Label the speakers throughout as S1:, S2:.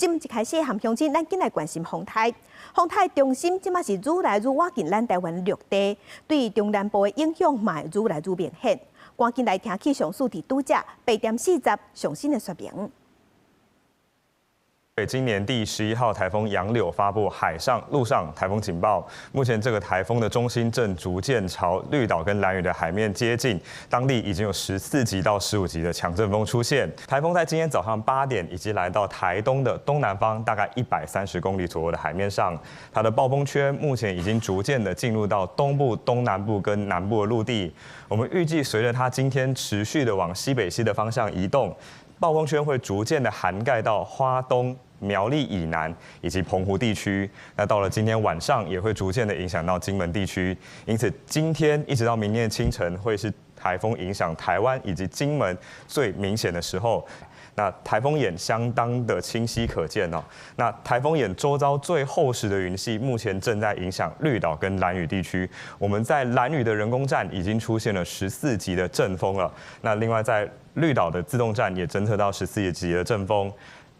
S1: 新闻一开始含乡亲，咱紧来关心风台。风台中心即马是愈来愈靠近咱台湾陆地，对中南部的影响嘛愈来愈明显。赶紧来听气象署伫拄则8:40上新的说明。
S2: 今年第11号台风杨柳发布海上、陆上台风警报。目前这个台风的中心正逐渐朝绿岛跟兰屿的海面接近，当地已经有14级到15级的强阵风出现。台风在今天早上8点已经来到台东的东南方，大概130公里左右的海面上。它的暴风圈目前已经逐渐的进入到东部、东南部跟南部的陆地。我们预计随着它今天持续的往西北西的方向移动，暴风圈会逐渐的涵盖到花东、苗栗以南以及澎湖地区，那到了今天晚上也会逐渐的影响到金门地区，因此今天一直到明天清晨会是台风影响台湾以及金门最明显的时候。那台风眼相当的清晰可见哦。那台风眼周遭最厚实的云系目前正在影响绿岛跟兰屿地区。我们在兰屿的人工站已经出现了14级的阵风了。那另外在绿岛的自动站也侦测到14级的阵风。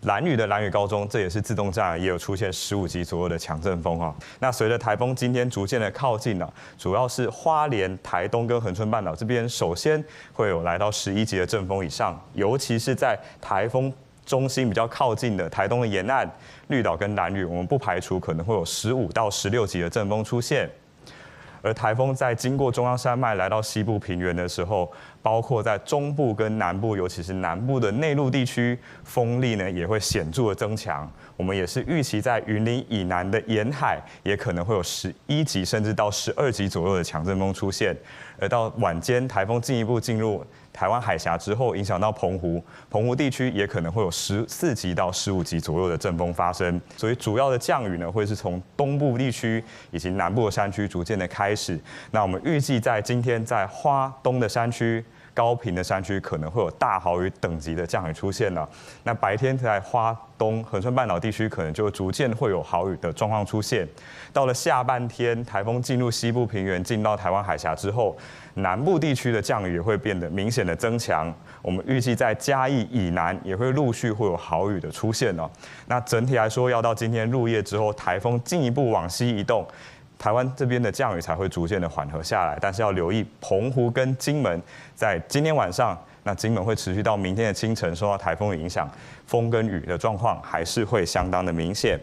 S2: 兰屿的兰屿高中，这也是自动站，也有出现15级左右的强阵风哦。那随着台风今天逐渐的靠近了，主要是花莲、台东跟恒春半岛这边，首先会有来到11级的阵风以上，尤其是在台风中心比较靠近的台东的沿岸、绿岛跟兰屿，我们不排除可能会有15到16级的阵风出现。而台风在经过中央山脉来到西部平原的时候，包括在中部跟南部，尤其是南部的内陆地区，风力呢也会显著的增强。我们也是预期在云林以南的沿海，也可能会有11级甚至到12级左右的强阵风出现。而到晚间，台风进一步进入台湾海峡之后，影响到澎湖地区也可能会有14级到15级左右的阵风发生。所以主要的降雨呢，会是从东部地区以及南部的山区逐渐的开始。那我们预计在今天在花东的山区、高屏的山区可能会有大豪雨等级的降雨出现了。那白天在花东、恒春半岛地区可能就逐渐会有豪雨的状况出现。到了下半天，台风进入西部平原，进到台湾海峡之后，南部地区的降雨也会变得明显的增强。我们预计在嘉义以南也会陆续会有豪雨的出现哦。那整体来说，要到今天入夜之后，台风进一步往西移动。台湾这边的降雨才会逐渐的缓和下来，但是要留意澎湖跟金门，在今天晚上，那金门会持续到明天的清晨，受到台风的影响，风跟雨的状况还是会相当的明显。